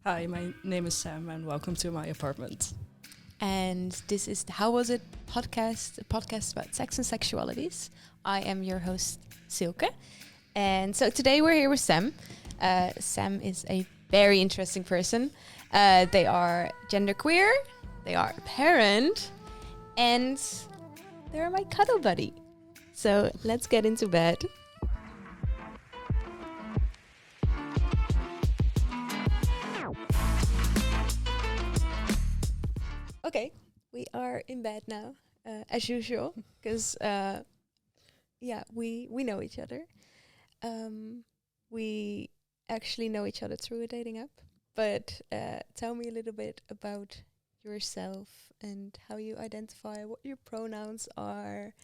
Hi, my name is Sam, and welcome to my apartment. And this is the How Was It podcast, a podcast about sex and sexualities. I am your host, Silke. And so today we're here with Sam. Sam is a very interesting person. They are genderqueer, they are a parent, and they're my cuddle buddy. So let's get into bed. Okay, we are in bed now, as usual, because we know each other. We actually know each other through a dating app. But tell me a little bit about yourself and how you identify, what your pronouns are.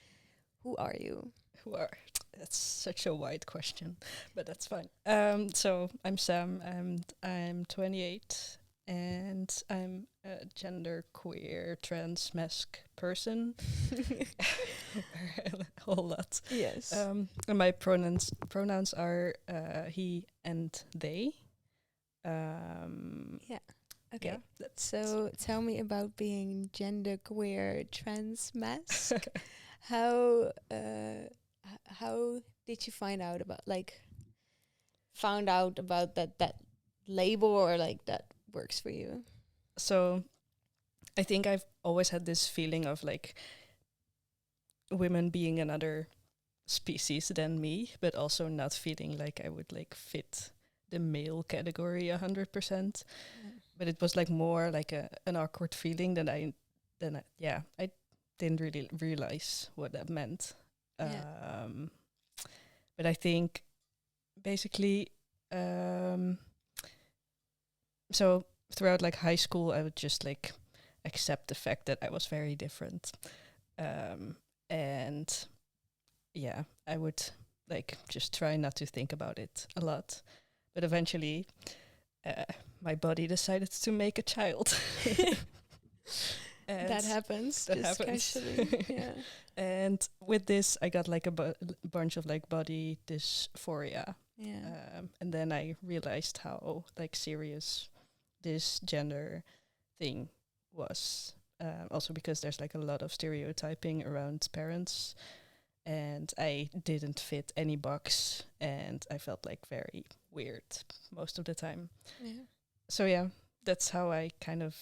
Who are you? Who are? That's such a wide question, but that's fine. So I'm Sam, and I'm 28, and I'm a genderqueer trans masc person. A whole lot. Yes. And my pronouns are he and they. Yeah. Okay. Yeah, that's So tell me about being genderqueer trans masc. How how did you find out about that label, or like that works for you? so. I think I've always had this feeling of like women being another species than me, but also not feeling like I would like fit the male category 100%. But it was like more like an awkward feeling I didn't really realize what that meant. Yeah. But I think basically, so throughout like high school, I would just like accept the fact that I was very different. And yeah, I would like just try not to think about it a lot. But eventually, my body decided to make a child. That happens. That just happens. casually. Yeah. And with this, I got like a bunch of like body dysphoria. Yeah. And then I realized how like serious this gender thing was. Also because there's like a lot of stereotyping around parents, and I didn't fit any box, and I felt like very weird most of the time. Yeah. So yeah, that's how I kind of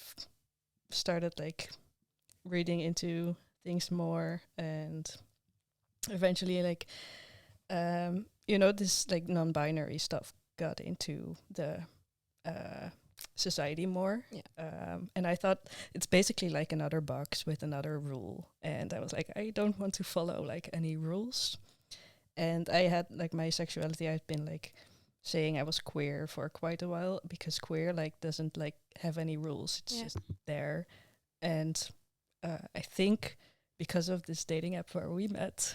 started like reading into things more, and eventually like this like non-binary stuff got into the society more. Yeah. And I thought it's basically like another box with another rule, and I was like, I don't want to follow like any rules. And I had like my sexuality, I've been like saying I was queer for quite a while, because queer like doesn't like have any rules, it's just there. And I think because of this dating app where we met,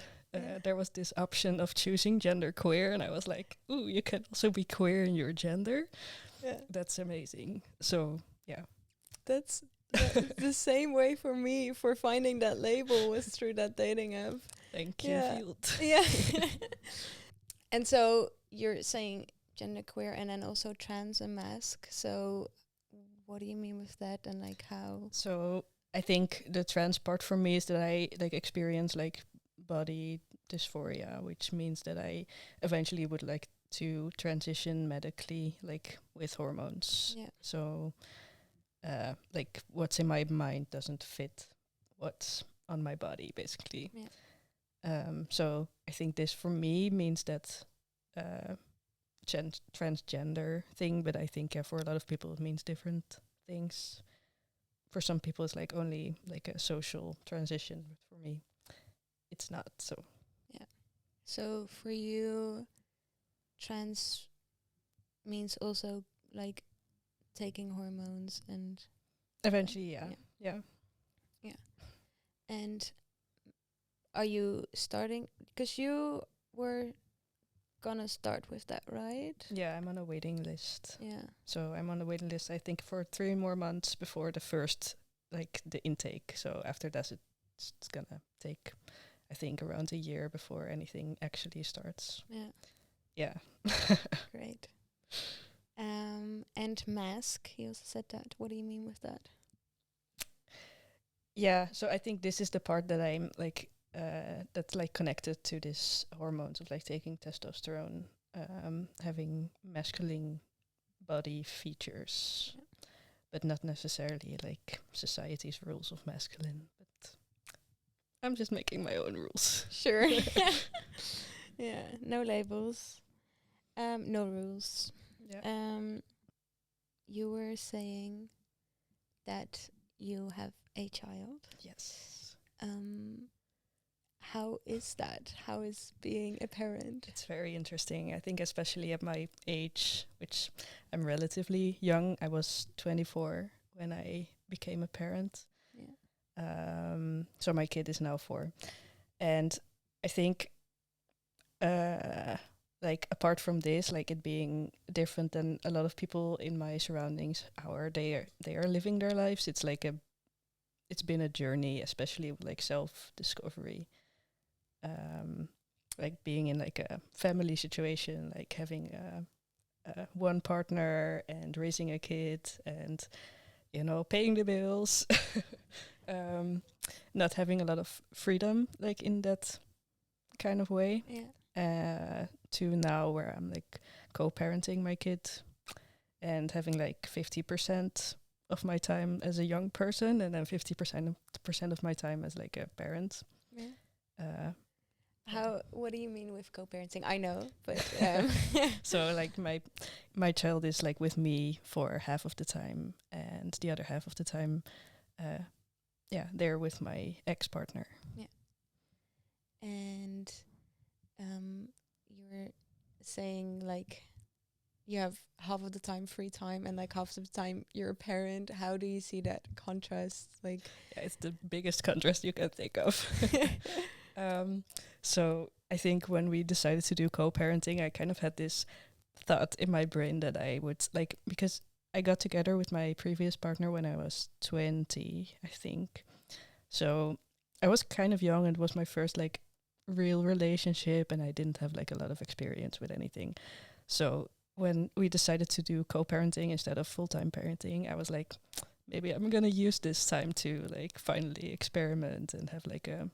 there was this option of choosing gender queer, and I was like, ooh, you can also be queer in your gender. Yeah. That's amazing. So yeah. That's the same way for me. For finding that label was through that dating app. Thank you, Yeah. Field. Yeah. And so you're saying genderqueer and then also trans and masc. So what do you mean with that, and like how? So I think the trans part for me is that I like experience like body dysphoria, which means that I eventually would like to transition medically, like with hormones. Yeah. So like what's in my mind doesn't fit what's on my body, basically. Yeah. So I think this for me means that transgender thing, but I think for a lot of people it means different things. For some people it's like only like a social transition, but for me it's not. So Yeah. So for you, trans means also like taking hormones and eventually, yeah. Yeah. And are you starting, because you were gonna start with that, right? Yeah, I'm on a waiting list. Yeah. So I'm on the waiting list, I think, for 3 more months before the first, like, the intake. So after that, it's gonna take, I think, around a year before anything actually starts. Yeah. Yeah. Great. And mask. He also said that. What do you mean with that? Yeah, so I think this is the part that I'm like that's like connected to this hormones of like taking testosterone, having masculine body features, Yeah. but not necessarily like society's rules of masculine. But I'm just making my own rules. Sure. Yeah. No labels. No rules. Yeah. You were saying that you have a child. Yes. How is that? How is being a parent? It's very interesting. I think especially at my age, which I'm relatively young. I was 24 when I became a parent. Yeah. So my kid is now 4. And I think like apart from this, like it being different than a lot of people in my surroundings, how they are living their lives, it's been a journey, especially with like self-discovery. Like being in like a family situation, like having one partner and raising a kid and, you know, paying the bills, not having a lot of freedom, like in that kind of way. Yeah. To now where I'm like co-parenting my kid and having like 50% of my time as a young person and then 50% of my time as like a parent. Yeah. What do you mean with co-parenting? I know, but so like my child is like with me for half of the time and the other half of the time they're with my ex-partner. Yeah. And you were saying like you have half of the time free time and like half of the time you're a parent. How do you see that contrast? Like, yeah, it's the biggest contrast you can think of. So I think when we decided to do co-parenting, I kind of had this thought in my brain that I would like, because I got together with my previous partner when I was 20, I think. So I was kind of young and it was my first like real relationship and I didn't have like a lot of experience with anything. So when we decided to do co-parenting instead of full-time parenting, I was like, maybe I'm gonna use this time to like finally experiment and have like a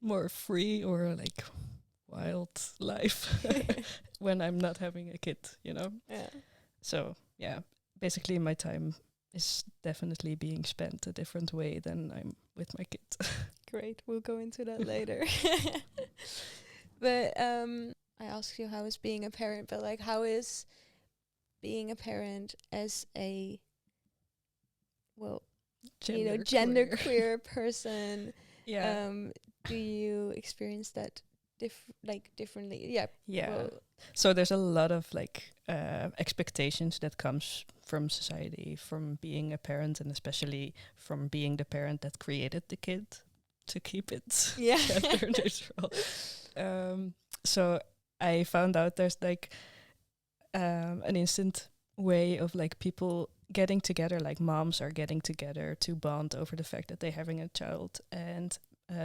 more free or like wild life when I'm not having a kid, you know? yeah. So yeah, basically my time is definitely being spent a different way than I'm with my kid. Great, we'll go into that later. But I asked you how is being a parent, but like how is being a parent as a genderqueer person? Yeah. Do you experience that differently? Yeah. Yeah. Well, so there's a lot of like expectations that comes from society, from being a parent, and especially from being the parent that created the kid to keep it gender neutral. So I found out there's like an instant way of like people getting together, like moms are getting together to bond over the fact that they're having a child, and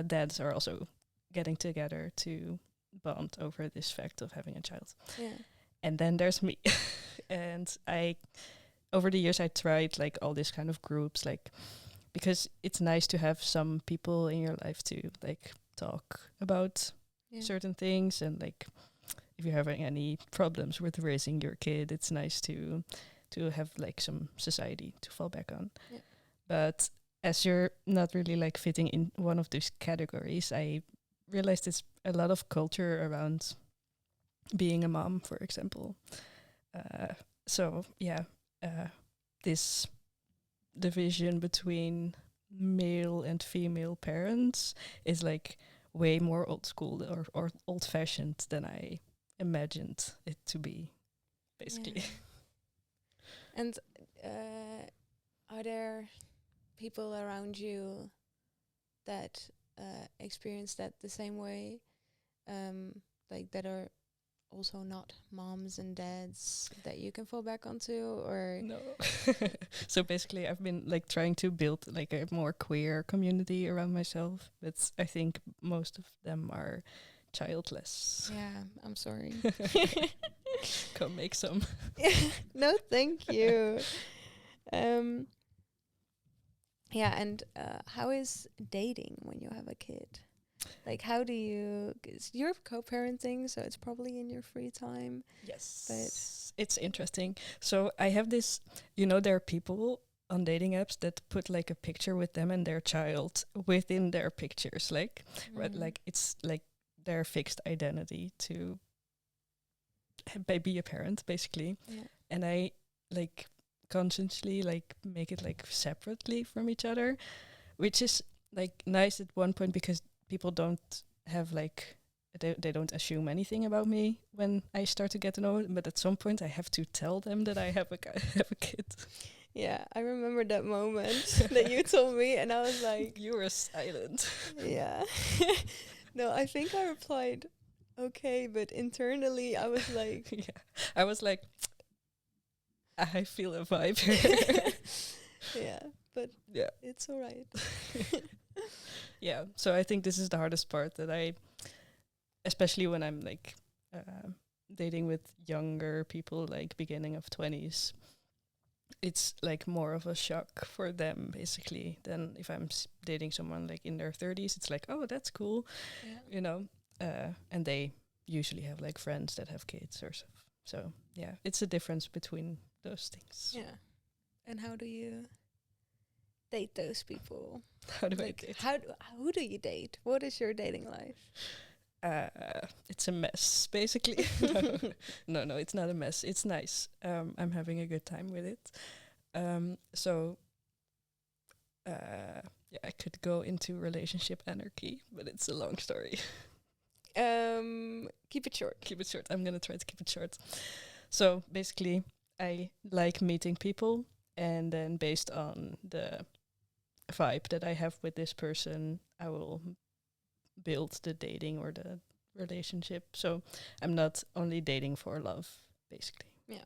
dads are also getting together to bond over this fact of having a child. Yeah. And then there's me. And over the years I tried like all these kind of groups, like because it's nice to have some people in your life to like talk about certain things, and like if you're having any problems with raising your kid, it's nice to have like some society to fall back on. Yeah. But as you're not really like fitting in one of these categories, I realized it's a lot of culture around being a mom, for example. This division between male and female parents is like way more old school or old fashioned than I imagined it to be, basically. Yeah. And are there people around you that experience that the same way, like that are also not moms and dads that you can fall back onto, or no? So basically I've been like trying to build like a more queer community around myself, but I think most of them are childless. Yeah, I'm sorry. Come make some. No, thank you. Yeah, and how is dating when you have a kid? Like, how do you? 'Cause you're co-parenting, so it's probably in your free time. Yes. But It's interesting. So I have this, there are people on dating apps that put like a picture with them and their child within their pictures. Like, right, like it's like their fixed identity to be a parent, basically. yeah, And I like consciously like make it like separately from each other, which is like nice at one point because people don't have like they don't assume anything about me when I start to get to know it, but at some point I have to tell them that I have have a kid. yeah, I remember that moment that you told me, and I was like, You were silent. yeah. No, I think I replied, okay, but internally I was like, Yeah, I was like, I feel a vibe here. yeah, but Yeah. it's all right. Yeah, so I think this is the hardest part that especially when I'm like dating with younger people, like beginning of 20s, it's like more of a shock for them basically than if I'm dating someone like in their 30s. It's like, oh, that's cool, and they usually have like friends that have kids or stuff. So yeah, it's a difference between those things. Yeah. And how do you date those people? How do Like, I date? who do you date? What is your dating life? It's a mess, basically. No, it's not a mess. It's nice. I'm having a good time with it. Yeah, I could go into relationship anarchy, but it's a long story. Keep it short. Keep it short. I'm gonna try to keep it short. So basically, I like meeting people, and then based on the vibe that I have with this person, I will build the dating or the relationship. So I'm not only dating for love, basically. Yeah.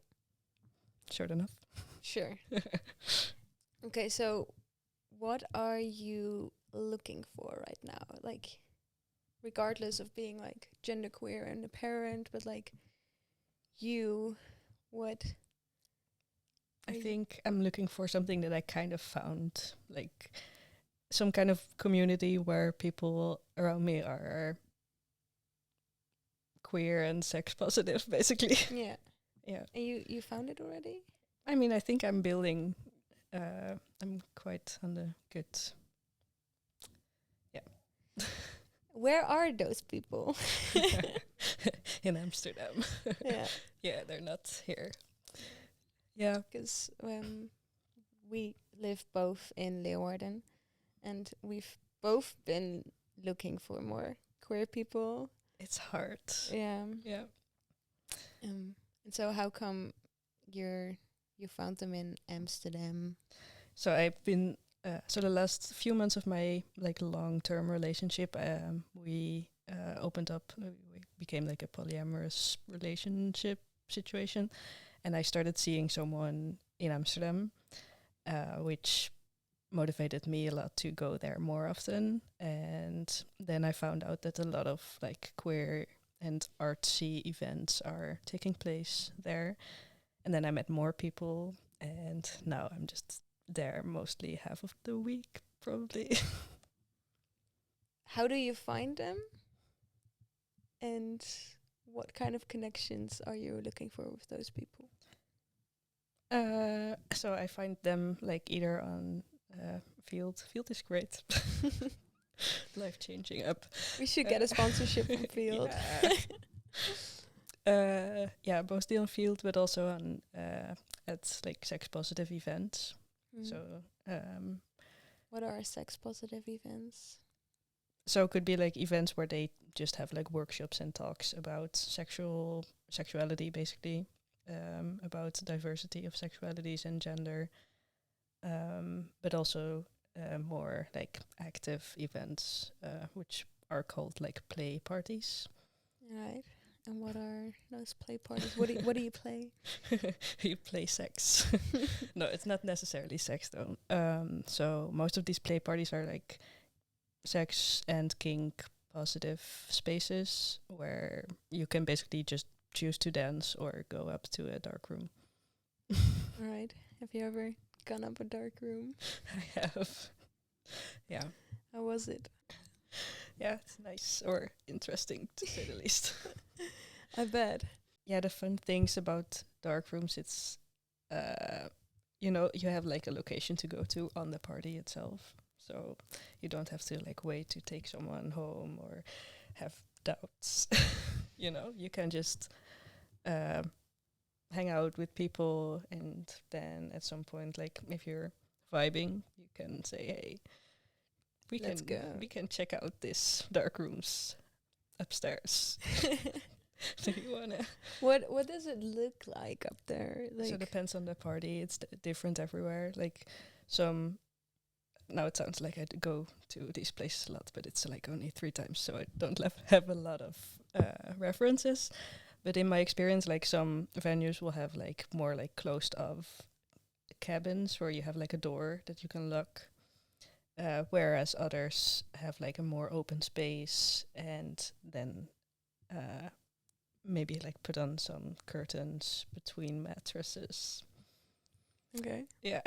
Short enough? Sure. Okay, so what are you looking for right now? Like, regardless of being like genderqueer and a parent, but like what? I think I'm looking for something that I kind of found, like some kind of community where people around me are queer and sex positive, basically. Yeah. Yeah. And you found it already? I mean, I think I'm building. I'm quite on the good. Yeah. Where are those people? In Amsterdam. Yeah. Yeah, they're not here. Yeah. Because we live both in Leeuwarden, and we've both been looking for more queer people. It's hard. Yeah. Yeah. And so how come you found them in Amsterdam? So I've been so the last few months of my like long-term relationship, we opened up. We became like a polyamorous relationship situation, and I started seeing someone in Amsterdam, which motivated me a lot to go there more often. And then I found out that a lot of like queer and artsy events are taking place there. And then I met more people, and now I'm just there mostly half of the week, probably. How do you find them? And what kind of connections are you looking for with those people? So I find them like either on Field. Field is great. Life-changing app. We should get a sponsorship from Field. Yeah, mostly on Field, but also on at like sex positive events. So what are sex positive events? So it could be like events where they just have like workshops and talks about sexuality, basically, about diversity of sexualities and gender, but also more like active events, which are called like play parties. Right. And what are those play parties? What do you play? You play sex. No, it's not necessarily sex though. So most of these play parties are like sex and kink positive spaces where you can basically just choose to dance or go up to a dark room. All right. Have you ever gone up a dark room? I have. Yeah. How was it? Yeah, it's nice or interesting to say the least. I bet. Yeah, the fun things about dark rooms, it's, you have like a location to go to on the party itself. So you don't have to like wait to take someone home or have doubts. You can just hang out with people, and then at some point, like if you're vibing, you can say, "Hey, Let's go." We can check out this dark rooms upstairs." Do you wanna? What does it look like up there? So it depends on the party. It's different everywhere. Like some. Now it sounds like I go to these places a lot, but it's like only 3 times, so I don't have a lot of references. But in my experience, like some venues will have like more like closed off cabins where you have like a door that you can lock, whereas others have like a more open space, and then maybe like put on some curtains between mattresses. Okay. Yeah.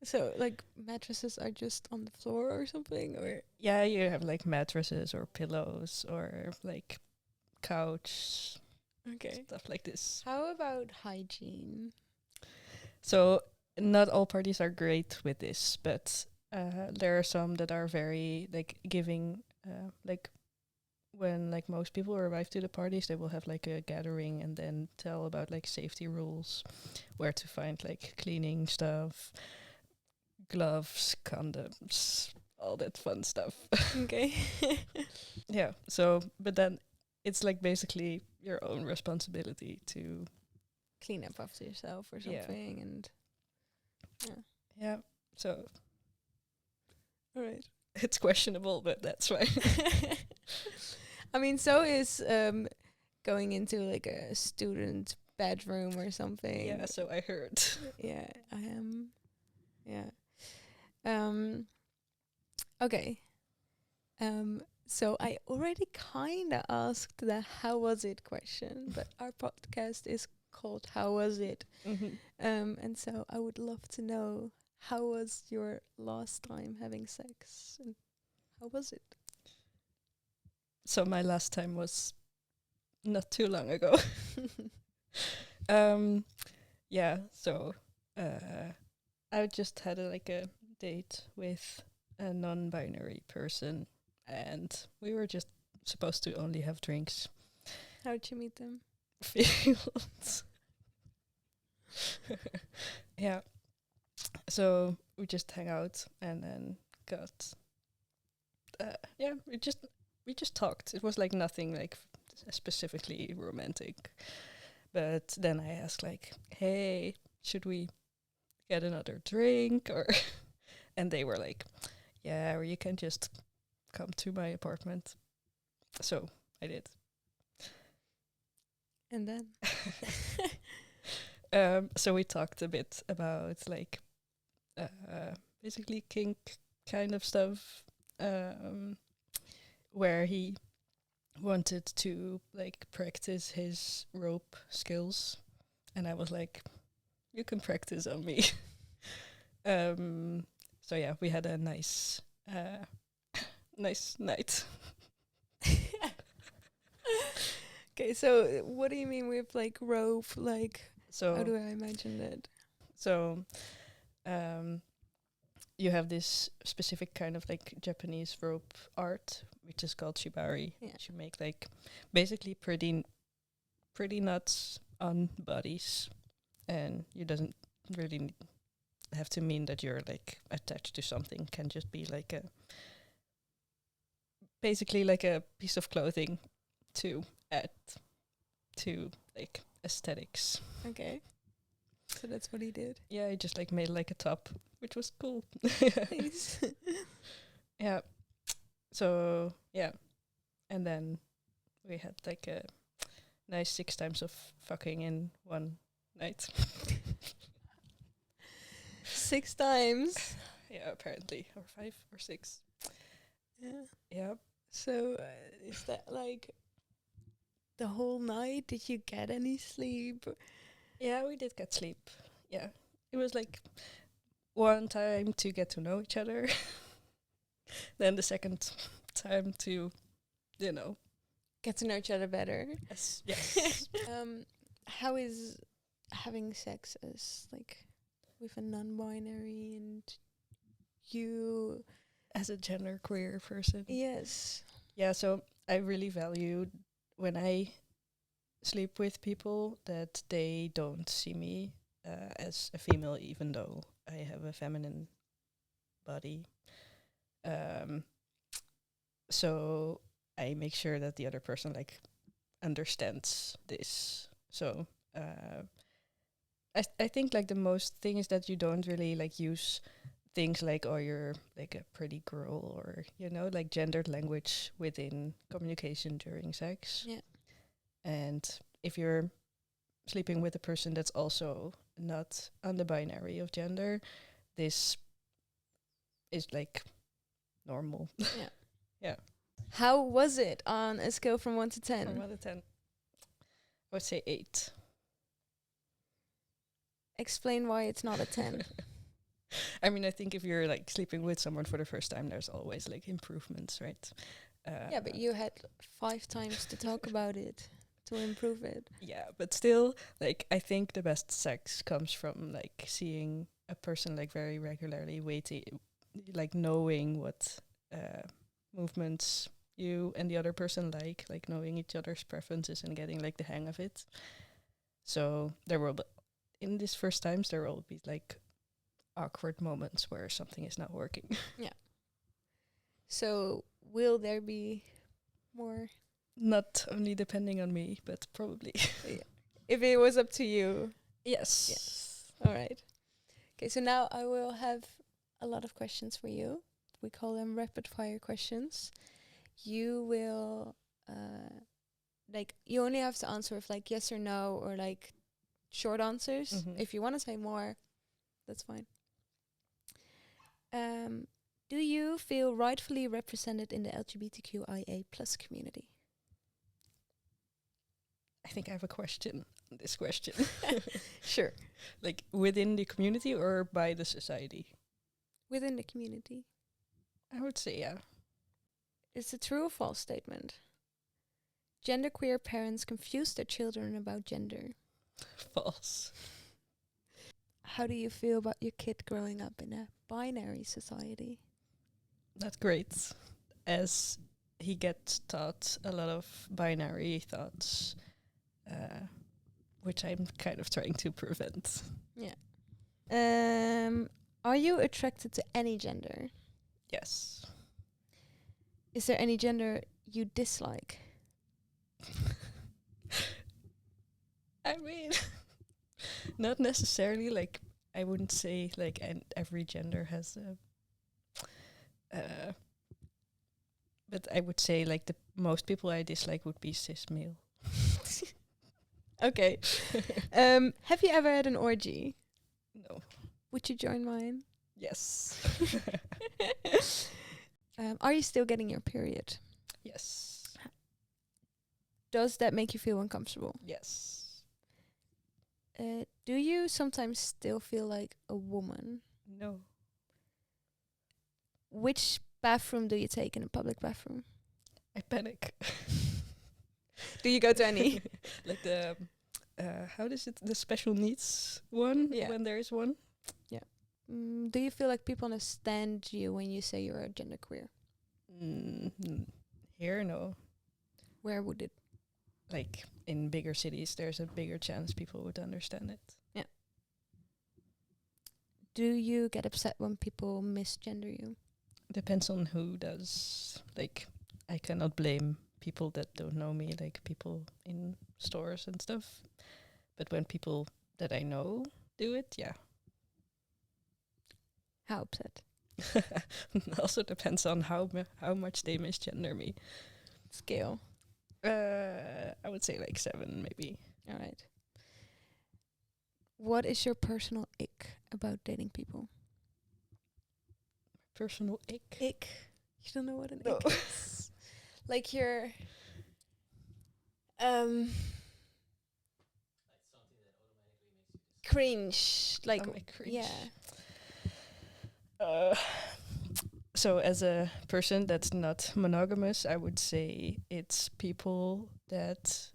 So like mattresses are just on the floor or something, or Yeah, you have like mattresses or pillows or like couch, okay. stuff like this. How about hygiene? So not all parties are great with this, but there are some that are very like giving, like when like most people arrive to the parties, they will have like a gathering and then tell about like safety rules, where to find like cleaning stuff, gloves, condoms, all that fun stuff. Okay. Yeah. So, but then it's like basically your own responsibility to. Clean up after yourself or Yeah. something, and Yeah. So all right. it's questionable, but that's fine. I mean, so is going into like a student bedroom or something. Yeah. So I heard. Yeah, I am. Yeah. Okay. So I already kind of asked the "how was it" question, but our podcast is called "How Was It?" Mhm. And so I would love to know, how was your last time having sex, and how was it? So my last time was not too long ago. Yeah. So I just had like a date with a non-binary person, and we were just supposed to only have drinks. How'd you meet them? Fields. Yeah. So we just hang out and then got. We just talked. It was like nothing like specifically romantic, but then I asked like, "Hey, should we get another drink?" Or and they were like, "Yeah, or you can just come to my apartment." So I did. And then So we talked a bit about like basically kink kind of stuff, where he wanted to like practice his rope skills, and I was like, "You can practice on me." So yeah, we had a nice night. okay, so what do you mean with like rope? Like, So how do I imagine that? So, you have this specific kind of like Japanese rope art, which is called shibari. Yeah. Which you make like basically pretty knots on bodies, and you doesn't really have to mean that you're like attached to something. Can just be like basically like a piece of clothing to add to like aesthetics. Okay. So that's what he did. Yeah, I just like made like a top, which was cool. Nice. Yeah. So yeah, and then we had like a nice 6 times of fucking in one night. 6 times. Yeah, apparently, or 5 or 6. Yeah. Yeah. So is that like the whole night? Did you get any sleep? Yeah, we did get sleep. Yeah. It was like one time to get to know each other. Then the second time to, you know. Get to know each other better. Yes. How is having sex as like with a non-binary and you? As a genderqueer person. Yes. Yeah, so I really value when I sleep with people that they don't see me as a female, even though I have a feminine body. So I make sure that the other person like understands this. So I think like the most thing is that you don't really like use things like, oh, you're like a pretty girl, or, you know, like gendered language within communication during sex. Yeah. And if you're sleeping with a person that's also not on the binary of gender, this is like normal. Yeah. Yeah. How was it on a scale from 1 to 10? From 1 to 10, I would say 8. Explain why it's not a 10. I mean, I think if you're like sleeping with someone for the first time, there's always like improvements, right? Yeah, but you had 5 times to talk about it to improve it. Yeah, but still, like, I think the best sex comes from like seeing a person like very regularly, waiting, like knowing what movements you and the other person like knowing each other's preferences and getting like the hang of it. So there will in these first times there will be like awkward moments where something is not working. Yeah. So will there be more? Not only depending on me, but probably. If it was up to you. Yes. Yes. All right. Okay, so now I will have a lot of questions for you. We call them rapid fire questions. You will like you only have to answer with like yes or no or like short answers. Mhm. If you want to say more, that's fine. Do you feel rightfully represented in the LGBTQIA plus community? I think I have a question on this question. Sure. Like within the community or by the society? Within the community. I would say yeah. It's a true or false statement. Genderqueer parents confuse their children about gender. False. How do you feel about your kid growing up in a binary society? Not great. As he gets taught a lot of binary thoughts, which I'm kind of trying to prevent. Yeah. Are you attracted to any gender? Yes. Is there any gender you dislike? I mean, not necessarily. Like, I wouldn't say like every gender has a. But I would say like the most people I dislike would be cis male. Okay. Have you ever had an orgy? No. Would you join mine? Yes. Are you still getting your period? Yes. Does that make you feel uncomfortable? Yes. Do you sometimes still feel like a woman? No. Which bathroom do you take in a public bathroom? I panic. Do you go to any? Like the how is it, the special needs one? Yeah. When there is one. Do you feel like people understand you when you say you're a genderqueer? Here, no. Where would it? Like in bigger cities, there's a bigger chance people would understand it. Yeah. Do you get upset when people misgender you? Depends on who does. Like, I cannot blame people that don't know me, like people in stores and stuff. But when people that I know do it, yeah. How upset? Also depends on how much they misgender me. Scale. I would say like 7, maybe. All right. What is your personal ick about dating people? Personal ick. Ick. You don't know what an No. ick is? Like your Um, cringe. Like, Oh, my cringe. yeah. So as a person that's not monogamous, I would say it's people that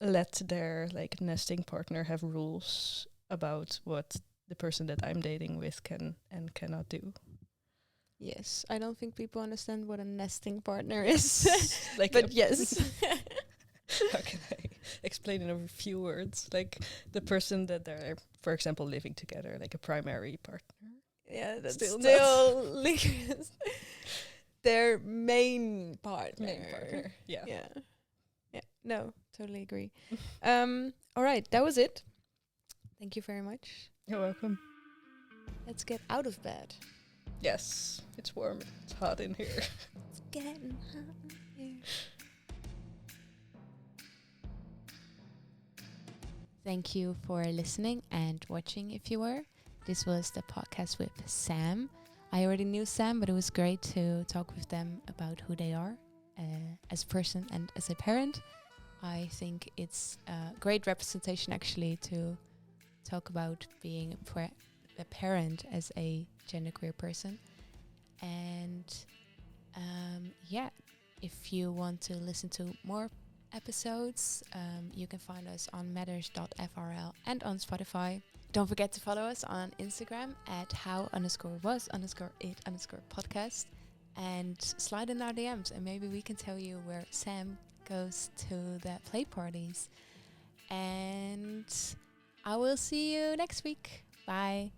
let their like nesting partner have rules about what the person that I'm dating with can and cannot do. Yes, I don't think people understand what a nesting partner is. Like But yes. how can I explain in a few words? Like the person that they're, for example, living together, like a primary partner. Yeah, that's Still still, their main partner. Main partner. Yeah. Yeah. Yeah. No, totally agree. All right, that was it. Thank you very much. You're welcome. Let's get out of bed. Yes, it's warm. It's hot in here. It's getting hot in here. Thank you for listening and watching if you were. This was the podcast with Sam. I already knew Sam, but it was great to talk with them about who they are as a person and as a parent. I think it's a great representation actually to talk about being a parent as a genderqueer person. And yeah, if you want to listen to more episodes, you can find us on matters.frl and on Spotify. Don't forget to follow us on Instagram at how_was_it_podcast and slide in our DMs and maybe we can tell you where Sam goes to the play parties. And I will see you next week. Bye.